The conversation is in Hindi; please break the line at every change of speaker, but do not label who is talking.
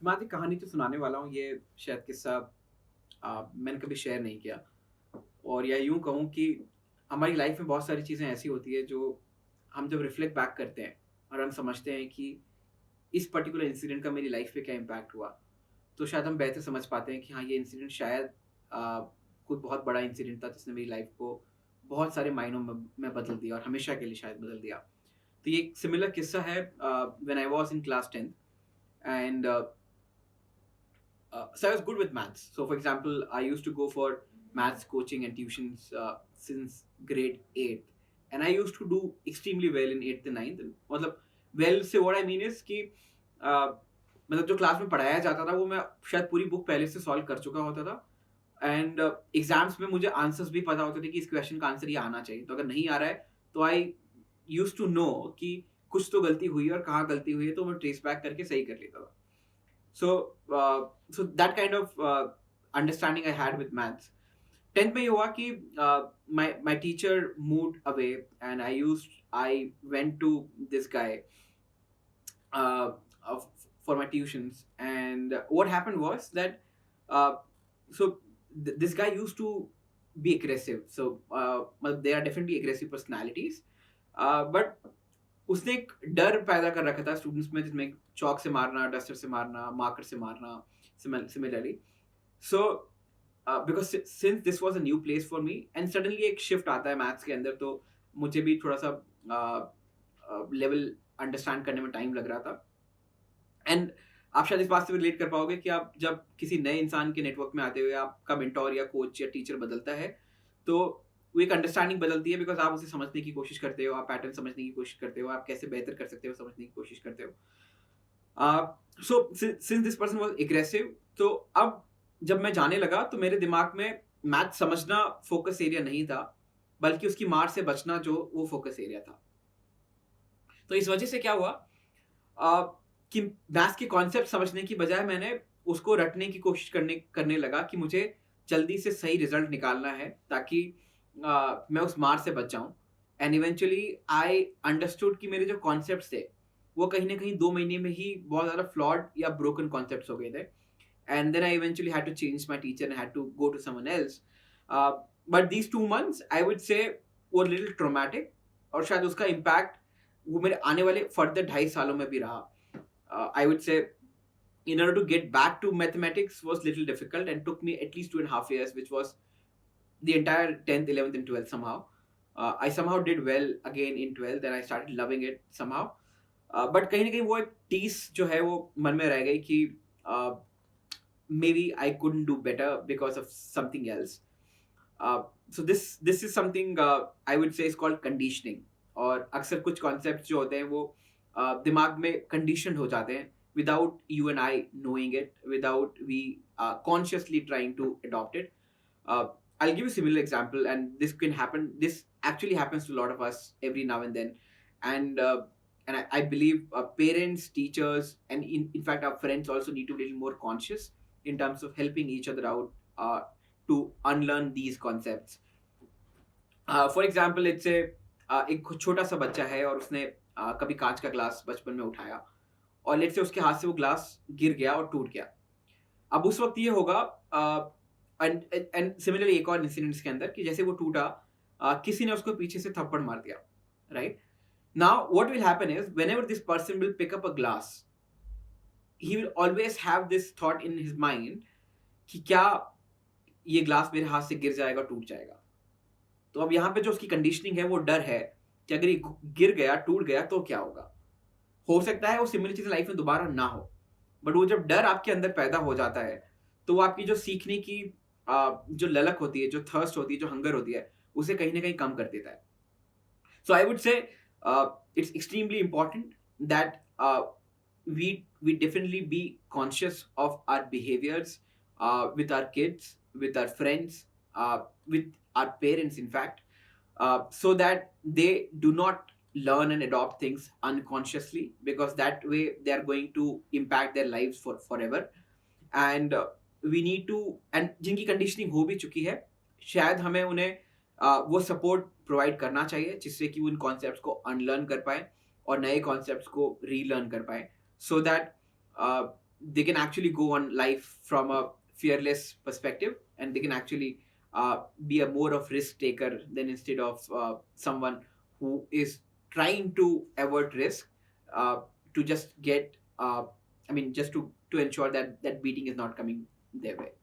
मैं आज एक कहानी तो सुनाने वाला हूँ। ये शायद किस्सा मैंने कभी शेयर नहीं किया। और या यूँ कहूँ कि हमारी लाइफ में बहुत सारी चीज़ें ऐसी होती है जो हम जब रिफ्लेक्ट बैक करते हैं और हम समझते हैं कि इस पर्टिकुलर इंसिडेंट का मेरी लाइफ पे क्या इम्पैक्ट हुआ, तो शायद हम बेहतर समझ पाते हैं कि हाँ, ये इंसिडेंट शायद कोई बहुत बड़ा इंसिडेंट था जिसने मेरी लाइफ को बहुत सारे मायनों में बदल दिया और हमेशा के लिए शायद बदल दिया। तो ये एक सिमिलर किस्सा है when I was in class 10th and so I was good with maths. So, for example, I used to go for maths coaching and tuitions since grade 8th, and I used to do extremely well in 8th and 9th. मतलब well से what I mean is कि मतलब जो क्लास में पढ़ाया जाता था वो मैं शायद पूरी बुक पहले से सॉल्व कर चुका होता था। एंड एग्जाम्स में मुझे आंसर्स भी पता होते थे कि इस क्वेश्चन का आंसर ये आना चाहिए, तो अगर नहीं आ रहा है तो आई यूज टू नो कि कुछ तो गलती हुई है और कहाँ गलती हुई है, तो मैं ट्रेस बैक करके सही कर लेता था। So that kind of understanding I had with maths. 10th में ये हुआ कि my teacher moved away and I went to this guy uh, of, for my tuitions, and what happened was that uh, this guy used to be aggressive. So well, there are definitely aggressive personalities, but उसने एक डर पैदा कर रखा था स्टूडेंट्स में, जिसमें चौक से मारना, डस्टर से मारना, मार्कर से मारना, similarly. So because since this was a new place for me and suddenly एक शिफ्ट आता है मैथ्स के अंदर, तो मुझे भी थोड़ा सा लेवल अंडरस्टैंड करने में टाइम लग रहा था। एंड आप शायद इस बात से रिलेट कर पाओगे कि आप जब किसी नए इंसान के नेटवर्क में आते हुए आपका मेंटोर या कोच या टीचर बदलता है, तो वो एक अंडरस्टैंडिंग बदलती है, बिकॉज आप उसे समझने की कोशिश करते हो, आप पैटर्न समझने की कोशिश करते हो, आप कैसे बेहतर कर सकते हो समझने की कोशिश करते हो। So since this person was aggressive, तो अब जब मैं जाने लगा तो मेरे दिमाग में मैथ समझना फोकस एरिया नहीं था, बल्कि उसकी मार से बचना जो वो फोकस एरिया था। तो इस वजह से क्या हुआ कि मैथ्स के कॉन्सेप्ट समझने की बजाय मैंने उसको रटने की कोशिश करने करने लगा कि मुझे जल्दी से सही रिजल्ट निकालना है, ताकि मैं उस मार से बच जाऊं। एंड इवेंचुअली आई अंडरस्टूड कि मेरे जो कॉन्सेप्ट्स थे वो कहीं ना कहीं 2 महीने में ही बहुत ज़्यादा फ्लॉड या ब्रोकन कॉन्सेप्ट्स हो गए थे। And then I eventually had to change my teacher and had to go to someone else. But these 2 months I would say वो लिटिल ट्रोमैटिक, और शायद उसका इम्पैक्ट वो मेरे आने वाले फर्दर 2.5 सालों में भी रहा। I would say in order to get back to mathematics was little difficult and took me at least 2.5 years, which was the entire 10th, 11th and 12th somehow. I somehow did well again in 12th and I started loving it somehow. But कहीं ना कहीं वो एक टीस जो है वो मन में रह गई कि maybe I couldn't do better because of something else. So this is something I would say is called conditioning. और अक्सर कुछ concepts जो होते हैं वो दिमाग में conditioned हो जाते हैं without you and I knowing it, without we consciously trying to adopt it. I'll give you a similar example, and this can happen. This actually happens to a lot of us every now and then, and I believe parents, teachers, and in fact our friends also need to be a little more conscious in terms of helping each other out to unlearn these concepts. For example, let's say एक छोटा सा बच्चा है और उसने कभी कांच का ग्लास बचपन में उठाया, और लेट्स से उसके हाथ से वो ग्लास गिर गया और टूट गया। अब उस वक्त ये होगा, एंड सिमिलरली एक और इंसिडेंट्स के अंदर कि जैसे वो टूटा, किसी ने उसको पीछे से थप्पड़ मार दिया, right? Now what will happen is whenever this person will pick up a glass, he will always have this thought in his mind कि क्या ये ग्लास मेरे हाथ से गिर जाएगा, टूट जाएगा। तो अब यहाँ पे जो उसकी कंडीशनिंग है वो डर है कि अगर ये गिर गया, टूट गया तो क्या होगा। हो सकता है वो सिमिलर चीज़ लाइफ में दोबारा ना हो, बट वो जब डर आपके अंदर पैदा हो जाता है, तो वो आपकी जो सीखने की जो ललक होती है, जो थर्स्ट होती है, जो हंगर होती है, उसे कहीं ना कहीं कम कर देता है। So I would say it's extremely important that we definitely be conscious of our behaviors with our kids, with our friends, with our parents, in fact, so that they do not learn and adopt things unconsciously, because that way they are going to impact their lives for forever. And we need to, and जिनकी कंडीशनिंग हो भी चुकी है, शायद हमें उन्हें वो सपोर्ट प्रोवाइड करना चाहिए जिससे कि वो उन कॉन्सेप्ट्स को अनलर्न कर पाए और नए कॉन्सेप्ट्स को रीलर्न कर पाए, so that they can actually go on life from a fearless perspective, and they can actually be a more of risk taker than instead of someone who is trying to avert risk, uh, to just get I mean just to ensure that that beating is not coming their way.